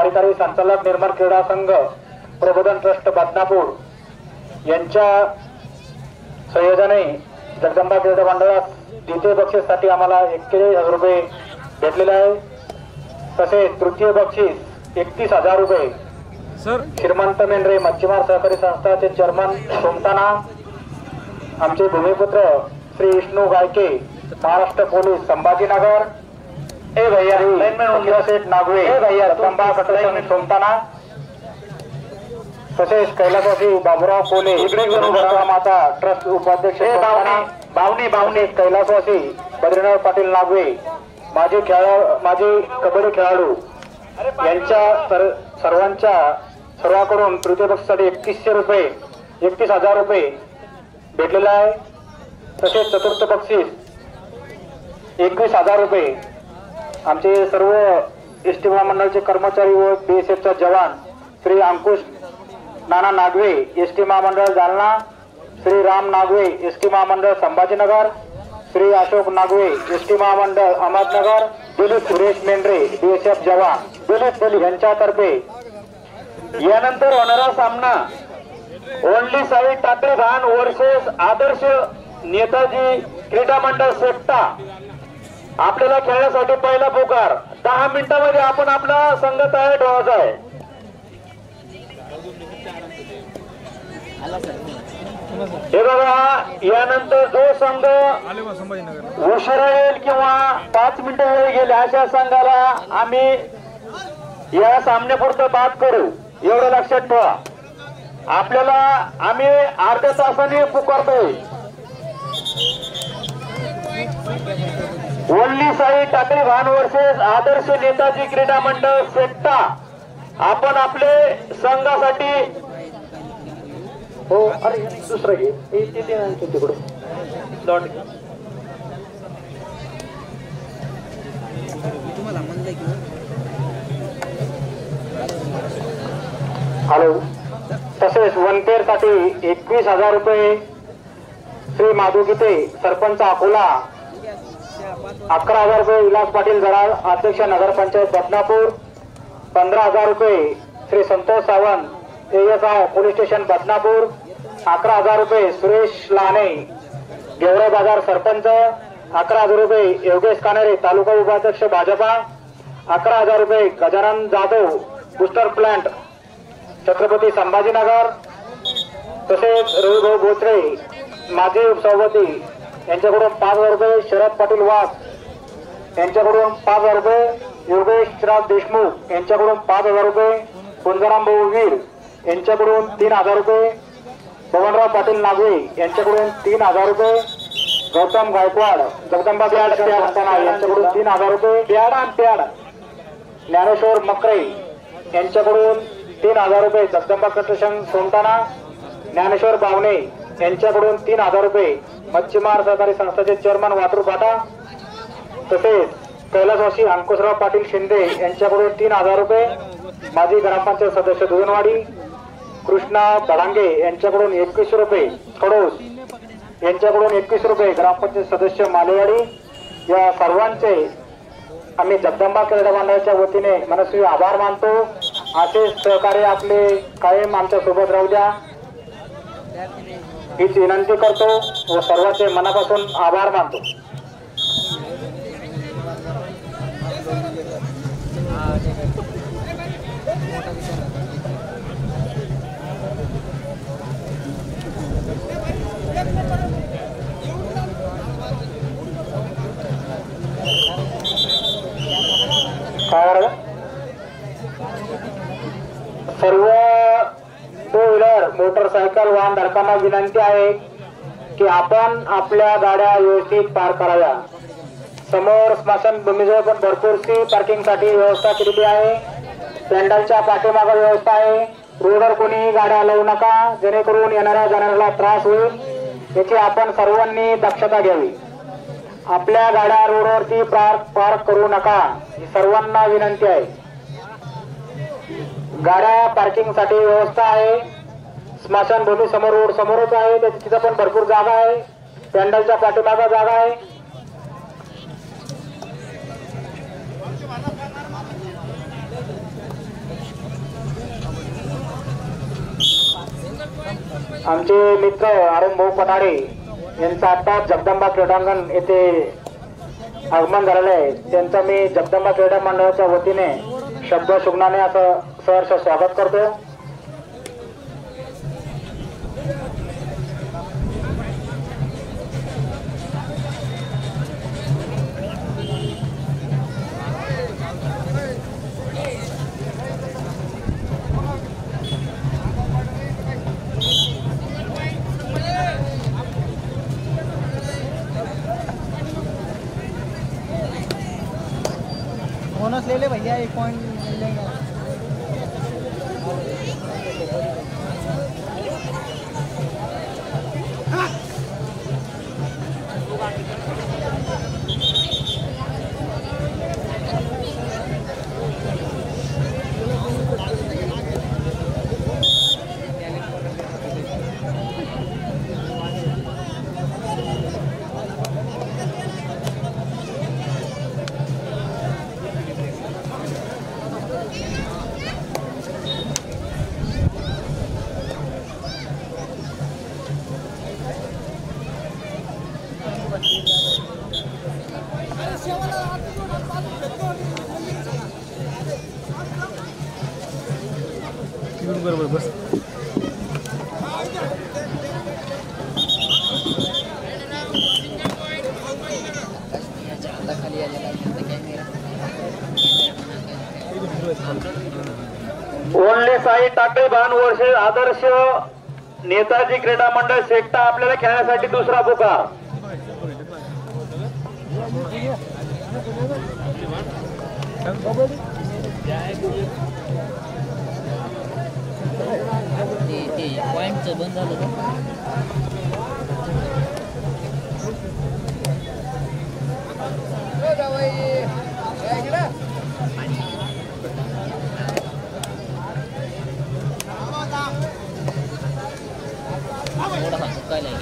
कार्यकारी संचालक निर्मल क्रीडा संघ प्रबोधन ट्रस्ट बदनापूर यांच्या संयोजनाने जगदंबा क्रीडा मंडळास द्वितीय बक्षीससाठी आम्हाला 41,000 रुपये भेटलेले आहे। तसेच तृतीय बक्षीस 31,000 रुपये श्रीमंत मेंढरे मच्छीमार सहकारी संस्थाचे चेअरमन सोमताना, आमचे भूमिपुत्र श्री विष्णू गायके महाराष्ट्र पोलीस संभाजीनगर, ए भैया सेठ नागवे ए भैया जगदंबा कटरे सोमताना, तसेच कैलासवासी बाबूराव कोले इकडे माता ट्रस्ट उपाध्यक्ष बावणे कैलासवासी बद्रीनाथ पाटील नागवे माजी कबड्डी खेळाडू यांच्या सर्वांकडून तृतीय बक्षीसाठी 31,000 रुपये भेटलेला आहे। तसेच चतुर्थ बक्षीस 21,000 रुपये आमचे सर्व एसटी महामंडळाचे कर्मचारी व बीएसएफचा जवान श्री अंकुश नाना नागवे एसटी महामंडळ जालना, श्री राम नागवे एसटी महामंडळ संभाजीनगर, श्री अशोक नागवे एसटी महामंडळ अहमदनगर, दिलीप सुरेश मेंढरे बीएसएफ जवान दिलीप यांच्यातर्फे यानंतर होणारा सामना ओनली साई टाकरे भान वर्सेस आदर्श नेताजी क्रीडा मंडळ सेप्टा। आपल्याला खेळण्यासाठी पहिला पुकार 10 मिनिटांमध्ये आपण आपला संघ तयार ठेवायचा आहे। हे बघा, यानंतर जो संघ उशिरा येईल किंवा 5 मिनिटं वेळ गेले अशा संघाला आम्ही या सामन्यापुरतं बाद करू, एवढं लक्षात ठेवा। आपल्याला आम्ही अर्ध्या तासाने पुकारतोय। ओनली साई टाकळी भान वर्सेस आदर्श नेताजी क्रीडा मंडळ सेप्टा। आपण आपले संघासाठी हो अरे दुसरं घे तिकडून हॅलो। तसेच वनपेर साठी 21,000 रुपये श्री माधू गीते सरपंच अकोला, 11,000 रुपये विलास पाटील जराळ अध्यक्ष नगरपंचायत बदनापूर, 15,000 रुपये Shri Santosh Sawant ASI police station Badnapur, 11,000 रुपये सुरेश लाने गेवराई बाजार सरपंच, 11,000 रुपये योगेश कानेरे तालुका उपाध्यक्ष भाजपा, 11,000 रुपये गजानन जाधव बुस्टर प्लांट छत्रपती संभाजीनगर, तसेच रविभाऊ बोत्रे माजी उपसभापती यांच्याकडून 5,000 रुपये, शरद पाटील वाघ यांच्याकडून 5,000 रुपये, योगेश राज देशमुख यांच्याकडून 5,000 रुपये, कुंजाराम भाऊ वीर यांच्याकडून 3,000 रुपये, पवनराव पाटील नागवे यांच्याकडून 3,000 रुपये, गौतम गायकवाड जगदंबा ब्याड यांच्याकडून 3,000 रुपये, प्याड ज्ञानेश्वर मकरे यांच्याकडून 3,000 रुपये, जगदंबा कटरे सोमताना ज्ञानेश्वर बावणे यांच्याकडून 3,000 रुपये, मच्छीमार सहकारी संस्थाचे चेअरमन वाटूर फाटा, तसेच कैलासवासी अंकुशराव पाटील शिंदे यांच्याकडून 3,000 रुपये, माजी ग्रामपंचायत सदस्य दुधनवाडी कृष्णा धडांगे यांच्याकडून 21 रुपये, खडोस यांच्याकडून 21 रुपये, ग्रामपंचायत सदस्य मालेवाडी। या सर्वांचे आम्ही जगदंबा क्रीडा मंडळाच्या वतीने मनस्वी आभार मानतो। असे सहकार्य आपले कायम आमच्या सोबत राहू द्या हीच विनंती करतो व सर्वांचे मनापासून आभार मानतो। सर्व टू व्हीलर मोटरसायकल वाहन धारकांना विनंती आहे की आपण आपल्या गाड्या व्यवस्थित पार्क कराव्या। समोर स्मशानभूमीजवळ पण भरपूरशी पार्किंगसाठी व्यवस्था केलेली आहे। पॅन्डलच्या पाठीमागे व्यवस्था आहे। रोडवर कोणी गाड्या लावू नका, जेणेकरून येणाऱ्या जाणाऱ्याला त्रास होईल। याची आपण सर्वांनी दक्षता घ्यावी। आपल्या गाड्या रोडवरती पार्क करू नका ही सर्वांना विनंती आहे। गाड्या पार्किंगसाठी व्यवस्था आहे। स्मशानभूमी समोर रोड समोरच आहे, तिथं पण भरपूर जागा आहे। पॅन्डलच्या पाठीमागे जागा आहे। आमचे मित्र अरुण भाऊ पठाडे यांचं आत्ताच जगदंबा क्रीडांगण येथे आगमन झालेलं आहे. त्यांचं मी जगदंबा क्रीडा मंडळाच्या वतीने शब्द शुभनाने असं सहर्ष स्वागत करतो. बोनस ले ले भैया, 1 पॉइंट मिल जाएगा. बरोबर बस. ओनली साई टाकळे भानवर्ष आदर्श नेताजी क्रीडा मंडळ शेकटा आपल्याला खेळण्यासाठी दुसरा पुकार. पॉइंटचं बंद झालं का? थोडासा सुकायला आहे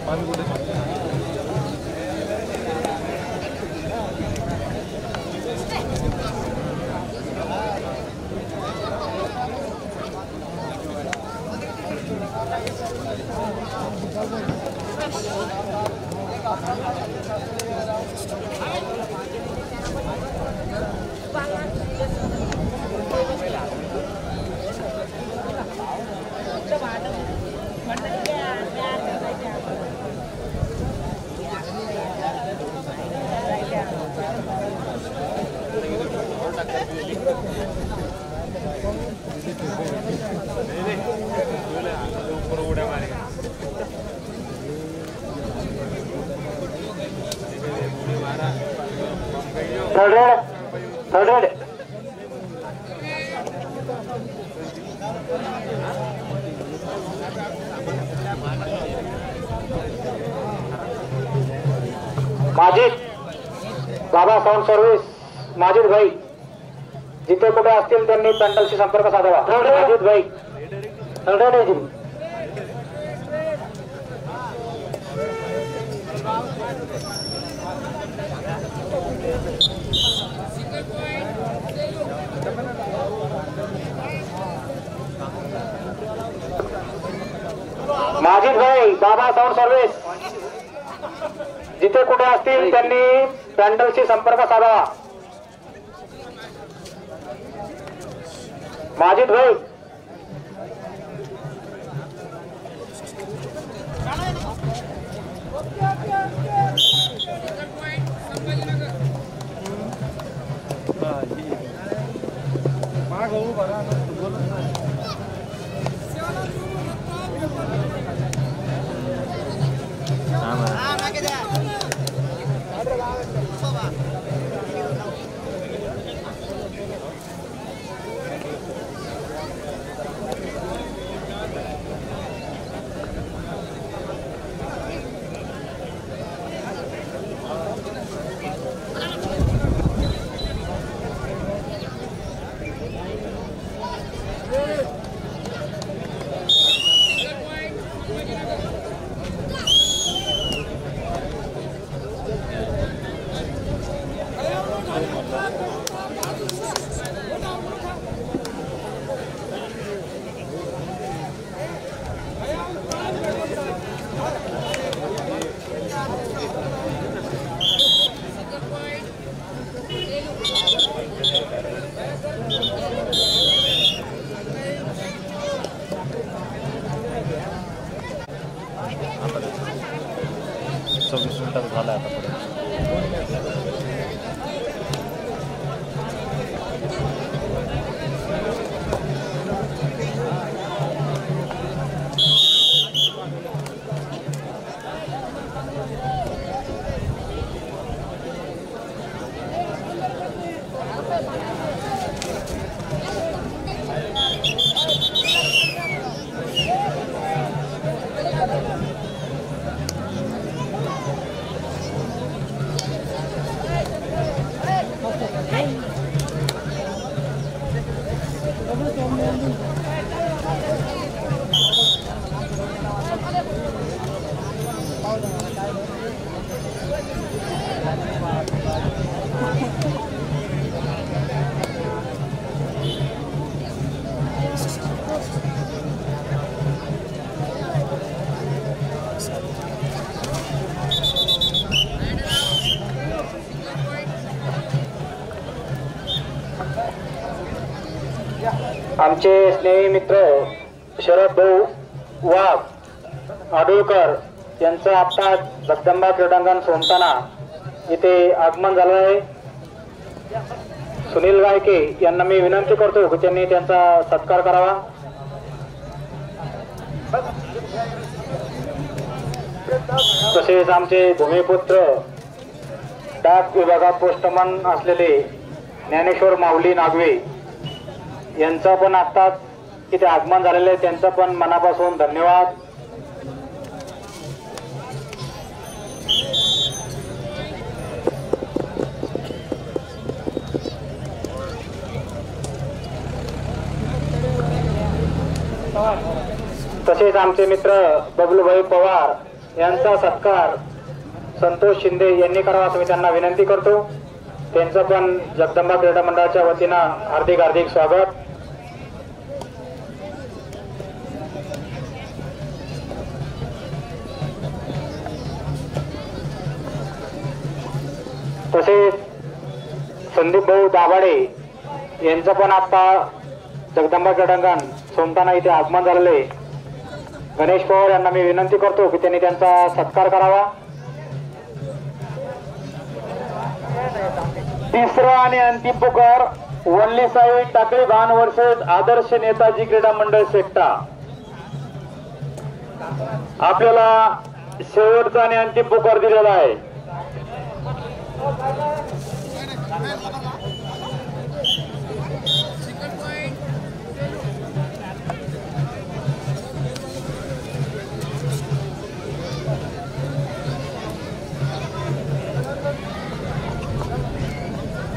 पाणी थर्ड माजिद बाबा साऊंड सर्व्हिस माजिद भाई जिथे कुठे असतील त्यांनी पेंडलशी संपर्क साधावा. माजिद भाई माजिद भाई बाबा साऊंड सर्व्हिस जिथे कुठे असतील त्यांनी पॅन्डलशी संपर्क साधावा. माजिद भाई मिनिटाचा झाला आहे आतापर्यंत. आमचे स्नेही मित्र शरद भाऊ वाघ आडुळकर यांचं आता जगदंबा क्रीडांगण सोमताना इथे आगमन झालं आहे. सुनील गायके यांना मी विनंती करतो की त्यांनी त्यांचा सत्कार करावा. तसेच आमचे भूमिपुत्र डाक विभागात पोस्टमन असलेले ज्ञानेश्वर माऊली नागवे यांचा पण आत्ताच इथे आगमन झालेलं आहे. त्यांचं पण मनापासून धन्यवाद. तसेच आमचे मित्र बबलूभाई पवार यांचा सत्कार संतोष शिंदे यांनी करावा असं मी त्यांना विनंती करतो. त्यांचं पण जगदंबा क्रीडा मंडळाच्या वतीनं हार्दिक हार्दिक स्वागत. तसेच संदीप भाऊ दाभाडे यांचं पण आता जगदंबा क्रीडांगण सोमताना इथे आगमन झालेले. गणेश पवार यांना मी विनंती करतो की त्यांनी त्यांचा सत्कार करावा. तिसरा आणि अंतिम पुकार वनली साई टाकळी भान वर्सेस आदर्श नेताजी क्रीडा मंडळ सेक्टा. आपल्याला शेवटचा आणि अंतिम पुकार दिलेला आहे.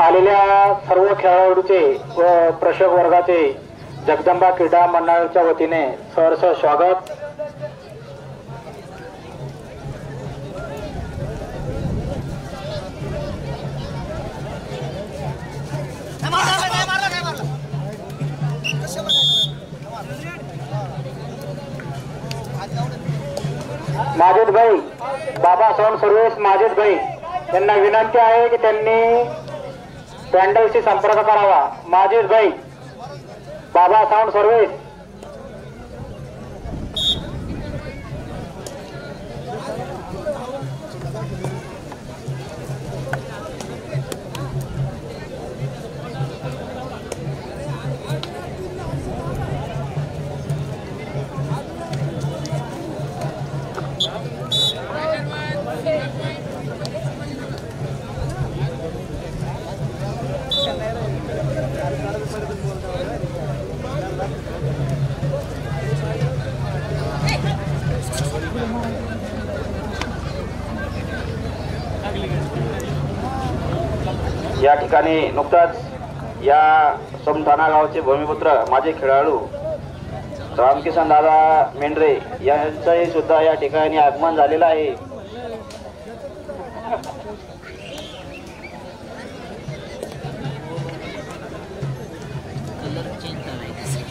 आलेल्या सर्व खेळाडूचे व प्रेक्षक वर्गाचे जगदंबा क्रीडा मंडळाच्या वतीने सहर्ष स्वागत. माजिद भाई बाबा साऊंड सर्व्हिस माजिद भाई यांना विनंती आहे की त्यांनी पॅन्डलशी संपर्क करावा. माजिद भाई बाबा साऊंड सर्व्हिस. या ठिकाणी नुकताच या सोमठाणा गावचे भूमिपुत्र माजी खेळाडू रामकिसन दादा मेंढरे यांचंही सुद्धा या ठिकाणी आगमन झालेलं आहे. कलर चेंज करायचा.